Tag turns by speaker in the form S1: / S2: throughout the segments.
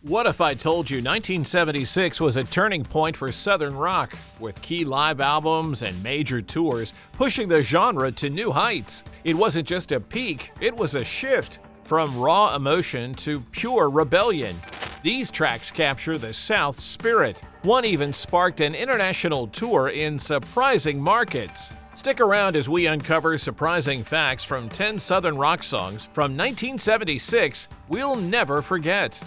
S1: What if I told you 1976 was a turning point for Southern rock, with key live albums and major tours pushing the genre to new heights? It wasn't just a peak, it was a shift from raw emotion to pure rebellion. These tracks capture the South spirit. One even sparked an international tour in surprising markets. Stick around as we uncover surprising facts from 10 Southern rock songs from 1976 we'll never forget.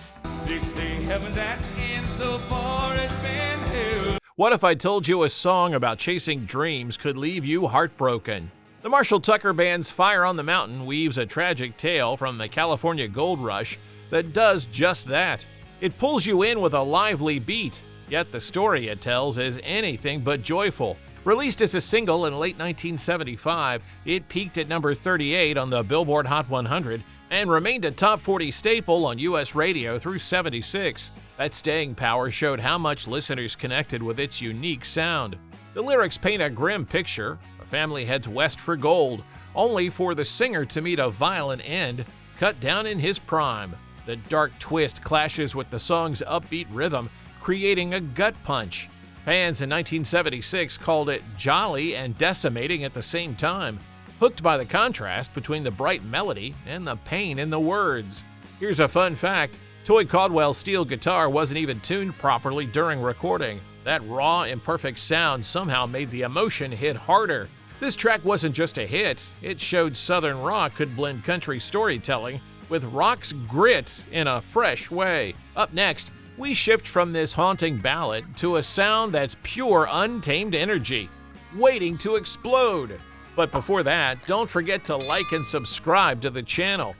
S2: They say heaven's at end, so far it's been hell.
S1: What if I told you a song about chasing dreams could leave you heartbroken? The Marshall Tucker Band's Fire on the Mountain weaves a tragic tale from the California gold rush that does just that. It pulls you in with a lively beat, yet the story it tells is anything but joyful. Released as a single in late 1975, it peaked at number 38 on the Billboard Hot 100 and remained a top 40 staple on U.S. radio through '76. That staying power showed how much listeners connected with its unique sound. The lyrics paint a grim picture. A family heads west for gold, only for the singer to meet a violent end, cut down in his prime. The dark twist clashes with the song's upbeat rhythm, creating a gut punch. Fans in 1976 called it jolly and decimating at the same time, hooked by the contrast between the bright melody and the pain in the words. Here's a fun fact: Toy Caldwell's steel guitar wasn't even tuned properly during recording. That raw, imperfect sound somehow made the emotion hit harder. This track wasn't just a hit, it showed Southern rock could blend country storytelling with rock's grit in a fresh way. Up next, we shift from this haunting ballad to a sound that's pure, untamed energy, waiting to explode. But before that, don't forget to like and subscribe to the channel.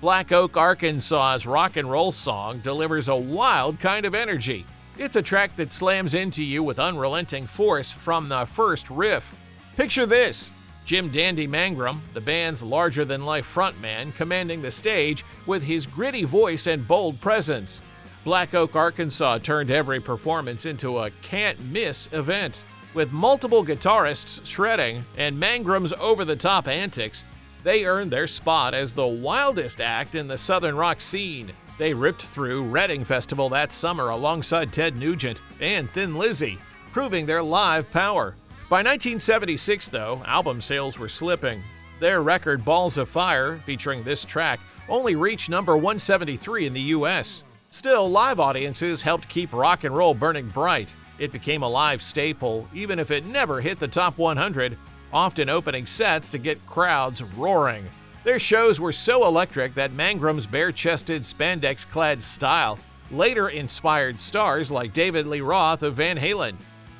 S1: Black Oak, Arkansas's rock and roll song delivers a wild kind of energy. It's a track that slams into you with unrelenting force from the first riff. Picture this: Jim "Dandy" Mangrum, the band's larger-than-life frontman, commanding the stage with his gritty voice and bold presence. Black Oak, Arkansas turned every performance into a can't-miss event. With multiple guitarists shredding and Mangrum's over-the-top antics, they earned their spot as the wildest act in the Southern rock scene. They ripped through Reading Festival that summer alongside Ted Nugent and Thin Lizzy, proving their live power. By 1976, though, album sales were slipping. Their record Balls of Fire, featuring this track, only reached number 173 in the U.S. Still, live audiences helped keep rock and roll burning bright. It became a live staple, even if it never hit the top 100, often opening sets to get crowds roaring. Their shows were so electric that Mangrum's bare-chested, spandex-clad style later inspired stars like David Lee Roth of Van Halen.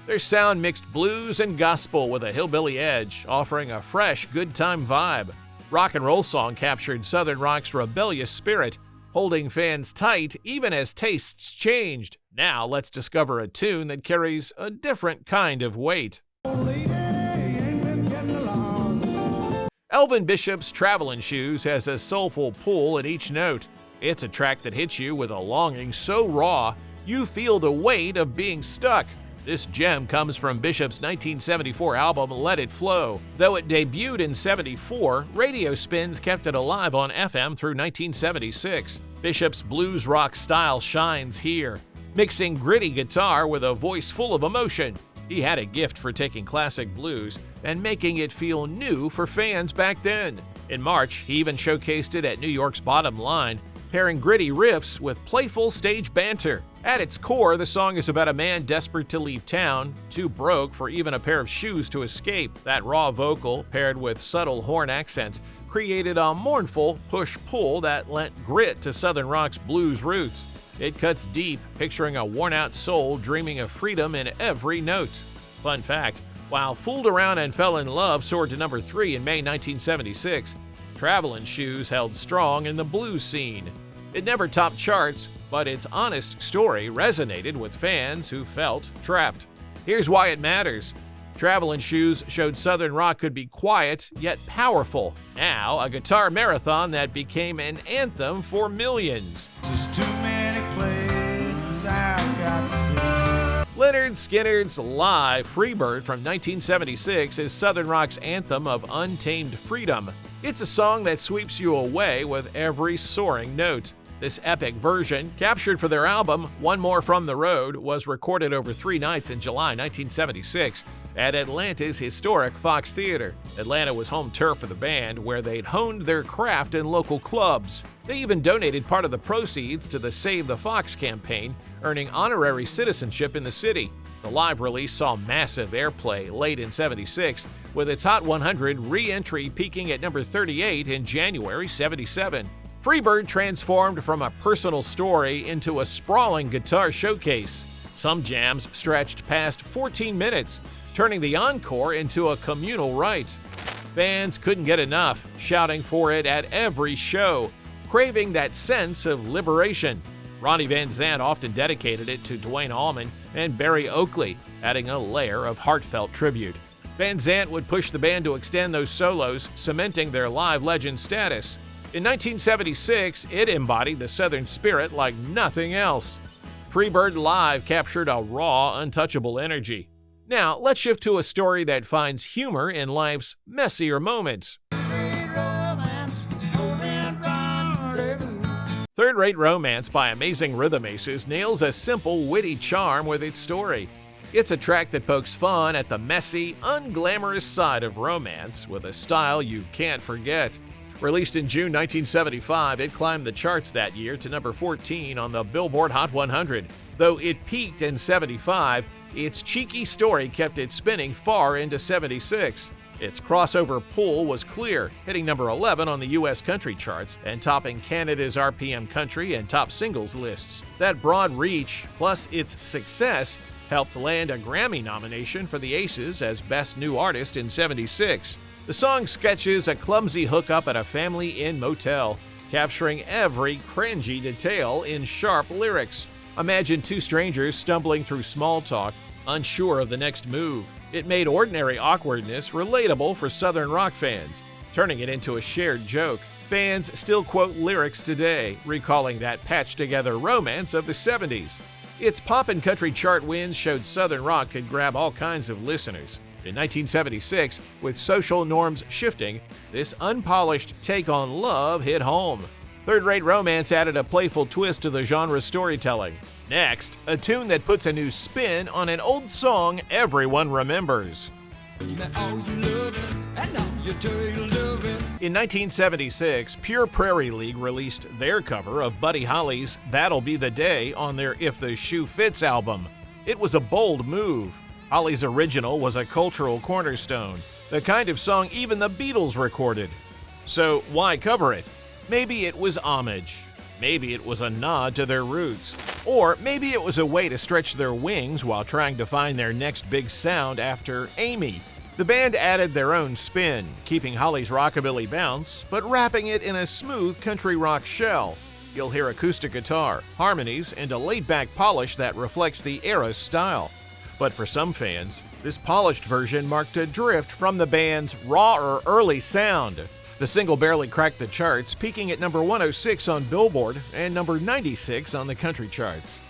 S1: Their sound mixed blues and gospel with a hillbilly edge, offering a fresh, good-time vibe. Rock and Roll Song captured Southern rock's rebellious spirit, holding fans tight even as tastes changed. Now let's discover a tune that carries a different kind of weight. Elvin Bishop's Travelin' Shoes has a soulful pull at each note. It's a track that hits you with a longing so raw, you feel the weight of being stuck. This gem comes from Bishop's 1974 album Let It Flow. Though it debuted in '74, radio spins kept it alive on FM through 1976. Bishop's blues rock style shines here, mixing gritty guitar with a voice full of emotion. He had a gift for taking classic blues and making it feel new for fans back then. In March, he even showcased it at New York's Bottom Line, pairing gritty riffs with playful stage banter. At its core, the song is about a man desperate to leave town, too broke for even a pair of shoes to escape. That raw vocal, paired with subtle horn accents, created a mournful push-pull that lent grit to Southern rock's blues roots. It cuts deep, picturing a worn-out soul dreaming of freedom in every note. Fun fact, while Fooled Around and Fell in Love soared to number 3 in May 1976, Travelin' Shoes held strong in the blues scene. It never topped charts, but its honest story resonated with fans who felt trapped. Here's why it matters. Travelin' Shoes showed Southern rock could be quiet yet powerful. Now, a guitar marathon that became an anthem for millions.
S2: There's too many places I've got to see.
S1: Lynyrd Skynyrd's live Freeird from 1976 is Southern rock's anthem of untamed freedom. It's a song that sweeps you away with every soaring note. This epic version, captured for their album One More From the Road, was recorded over 3 nights in July 1976 at Atlanta's historic Fox Theater. Atlanta was home turf for the band, where they'd honed their craft in local clubs. They even donated part of the proceeds to the Save the Fox campaign, earning honorary citizenship in the city. The live release saw massive airplay late in '76, with its Hot 100 re-entry peaking at number 38 in January '77. Freeird transformed from a personal story into a sprawling guitar showcase. Some jams stretched past 14 minutes, turning the encore into a communal rite. Fans couldn't get enough, shouting for it at every show, craving that sense of liberation. Ronnie Van Zant often dedicated it to Duane Allman and Barry Oakley, adding a layer of heartfelt tribute. Van Zant would push the band to extend those solos, cementing their live legend status. In 1976, it embodied the Southern spirit like nothing else. Freeird Live captured a raw, untouchable energy. Now, let's shift to a story that finds humor in life's messier moments. Third Rate Romance by Amazing Rhythm Aces nails a simple, witty charm with its story. It's a track that pokes fun at the messy, unglamorous side of romance with a style you can't forget. Released in June 1975, it climbed the charts that year to number 14 on the Billboard Hot 100. Though it peaked in '75, its cheeky story kept it spinning far into '76. Its crossover pull was clear, hitting number 11 on the U.S. country charts and topping Canada's RPM country and top singles lists. That broad reach, plus its success, helped land a Grammy nomination for the Aces as Best New Artist in '76. The song sketches a clumsy hookup at a family inn motel, capturing every cringy detail in sharp lyrics. Imagine two strangers stumbling through small talk, unsure of the next move. It made ordinary awkwardness relatable for southern rock fans, turning it into a shared joke. Fans still quote lyrics today, recalling that patched-together romance of the '70s. Its pop and country chart wins showed southern rock could grab all kinds of listeners. In 1976, with social norms shifting, this unpolished take on love hit home. Third Rate Romance added a playful twist to the genre's storytelling. Next, a tune that puts a new spin on an old song everyone remembers. In 1976, Pure Prairie League released their cover of Buddy Holly's That'll Be the Day on their If the Shoe Fits album. It was a bold move. Holly's original was a cultural cornerstone, the kind of song even the Beatles recorded. So why cover it? Maybe it was homage. Maybe it was a nod to their roots. Or maybe it was a way to stretch their wings while trying to find their next big sound after Amy. The band added their own spin, keeping Holly's rockabilly bounce, but wrapping it in a smooth country rock shell. You'll hear acoustic guitar, harmonies, and a laid-back polish that reflects the era's style. But for some fans, this polished version marked a drift from the band's rawer early sound. The single barely cracked the charts, peaking at number 106 on Billboard and number 96 on the country charts.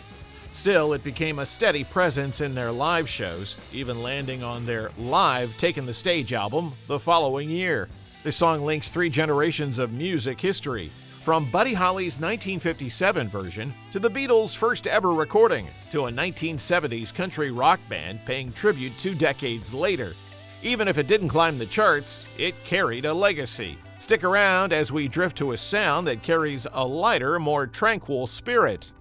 S1: Still, it became a steady presence in their live shows, even landing on their live Taking the Stage album the following year. The song links 3 generations of music history, from Buddy Holly's 1957 version to the Beatles' first ever recording, to a 1970s country rock band paying tribute 2 decades later. Even if it didn't climb the charts, it carried a legacy. Stick around as we drift to a sound that carries a lighter, more tranquil spirit.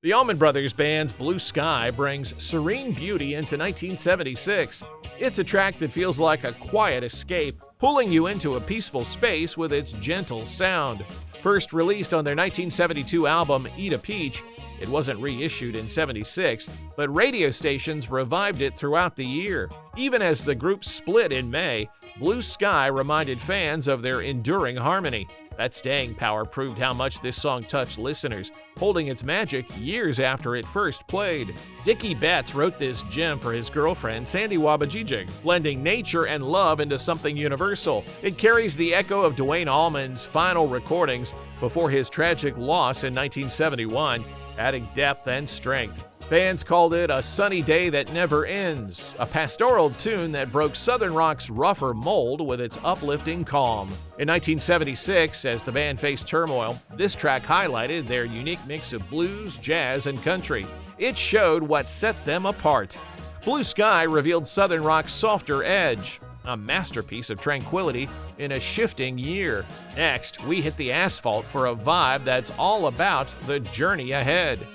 S1: The Allman Brothers Band's Blue Sky brings serene beauty into 1976. It's a track that feels like a quiet escape, pulling you into a peaceful space with its gentle sound. First released on their 1972 album Eat a Peach, it wasn't reissued in '76, but radio stations revived it throughout the year. Even as the group split in May, Blue Sky reminded fans of their enduring harmony. That staying power proved how much this song touched listeners, holding its magic years after it first played. Dickie Betts wrote this gem for his girlfriend, Sandy Wabajijig, blending nature and love into something universal. It carries the echo of Duane Allman's final recordings before his tragic loss in 1971, adding depth and strength. Fans called it a sunny day that never ends, a pastoral tune that broke southern rock's rougher mold with its uplifting calm. In 1976, as the band faced turmoil, this track highlighted their unique mix of blues, jazz, and country. It showed what set them apart. Blue Sky revealed southern rock's softer edge, a masterpiece of tranquility in a shifting year. Next, we hit the asphalt for a vibe that's all about the journey ahead.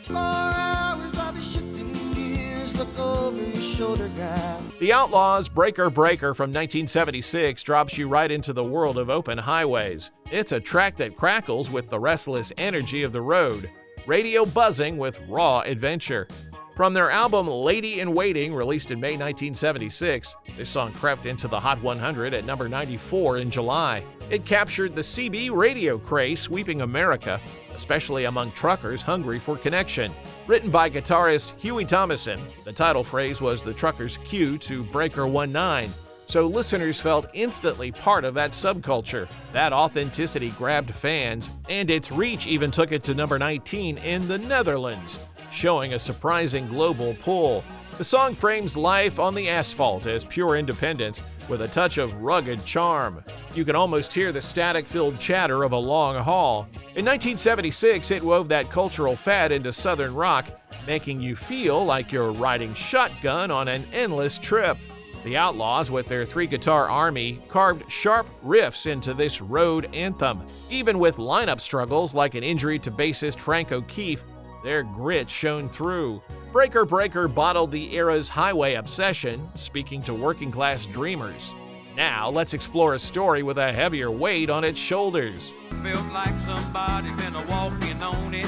S1: The Outlaws' Breaker Breaker from 1976 drops you right into the world of open highways. It's a track that crackles with the restless energy of the road, radio buzzing with raw adventure. From their album Lady in Waiting, released in May 1976, this song crept into the Hot 100 at number 94 in July. It captured the CB radio craze sweeping America, especially among truckers hungry for connection. Written by guitarist Huey Thomason, the title phrase was the truckers' cue to Breaker 19, so listeners felt instantly part of that subculture. That authenticity grabbed fans, and its reach even took it to number 19 in the Netherlands, showing a surprising global pull. The song frames life on the asphalt as pure independence with a touch of rugged charm. You can almost hear the static-filled chatter of a long haul. In 1976, it wove that cultural fad into southern rock, making you feel like you're riding shotgun on an endless trip. The Outlaws, with their three-guitar army, carved sharp riffs into this road anthem. Even with lineup struggles like an injury to bassist Frank O'Keefe, their grit shone through. Breaker Breaker bottled the era's highway obsession, speaking to working-class dreamers. Now, let's explore a story with a heavier weight on its shoulders.
S2: Felt like somebody been walking on it.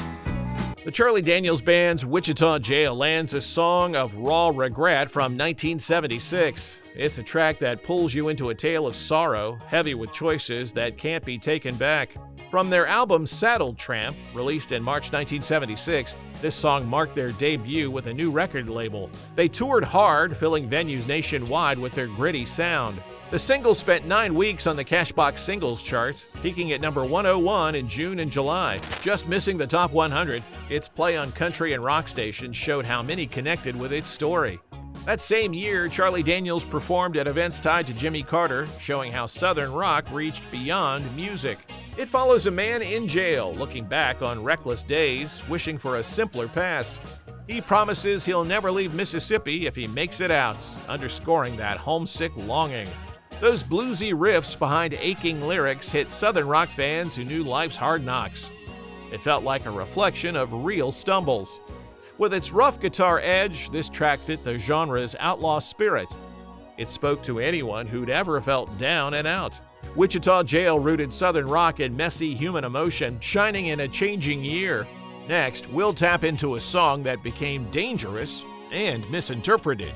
S1: The Charlie Daniels Band's Witchah Jail lands a song of raw regret from 1976. It's a track that pulls you into a tale of sorrow, heavy with choices that can't be taken back. From their album Saddle Tramp, released in March 1976, this song marked their debut with a new record label. They toured hard, filling venues nationwide with their gritty sound. The single spent 9 weeks on the Cashbox Singles Chart, peaking at number 101 in June and July. Just missing the top 100, its play on country and rock stations showed how many connected with its story. That same year, Charlie Daniels performed at events tied to Jimmy Carter, showing how southern rock reached beyond music. It follows a man in jail looking back on reckless days, wishing for a simpler past. He promises he'll never leave Mississippi if he makes it out, underscoring that homesick longing. Those bluesy riffs behind aching lyrics hit southern rock fans who knew life's hard knocks. It felt like a reflection of real stumbles. With its rough guitar edge, this track fit the genre's outlaw spirit. It spoke to anyone who'd ever felt down and out. Witchah Jail rooted southern rock in messy human emotion, shining in a changing year. Next, we'll tap into a song that became dangerous and misinterpreted.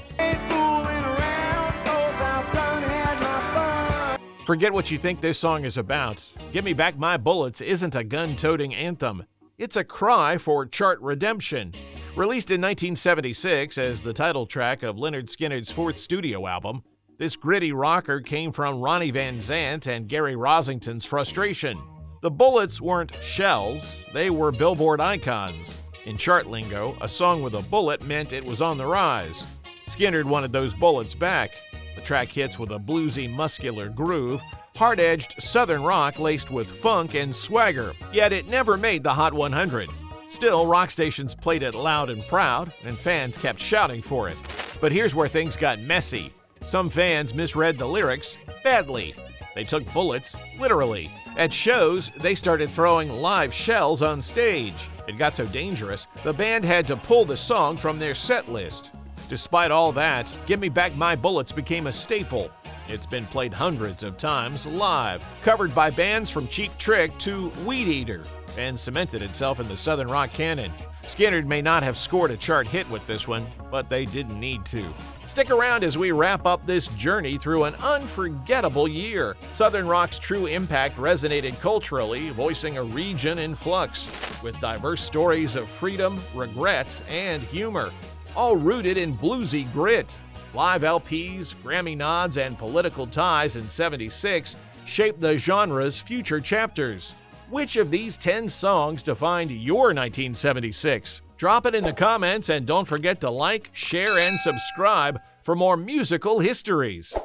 S1: Forget what you think this song is about. Give Me Back My Bullets isn't a gun-toting anthem. It's a cry for chart redemption. Released in 1976 as the title track of Lynyrd Skynyrd's fourth studio album, this gritty rocker came from Ronnie Van Zant and Gary Rosington's frustration. The bullets weren't shells, they were billboard icons. In chart lingo, a song with a bullet meant it was on the rise. Skynyrd wanted those bullets back. The track hits with a bluesy, muscular groove, hard-edged southern rock laced with funk and swagger, yet it never made the Hot 100. Still, rock stations played it loud and proud, and fans kept shouting for it. But here's where things got messy. Some fans misread the lyrics badly. They took bullets literally. At shows, they started throwing live shells on stage. It got so dangerous, the band had to pull the song from their set list. Despite all that, Give Me Back My Bullets became a staple. It's been played hundreds of times live, covered by bands from Cheap Trick to Weed Eater, and cemented itself in the southern rock canon. Skynyrd may not have scored a chart hit with this one, but they didn't need to. Stick around as we wrap up this journey through an unforgettable year. Southern rock's true impact resonated culturally, voicing a region in flux, with diverse stories of freedom, regret, and humor, all rooted in bluesy grit. Live LPs, Grammy nods, and political ties in '76 shaped the genre's future chapters. Which of these 10 songs defined your 1976? Drop it in the comments and don't forget to like, share, and subscribe for more musical histories.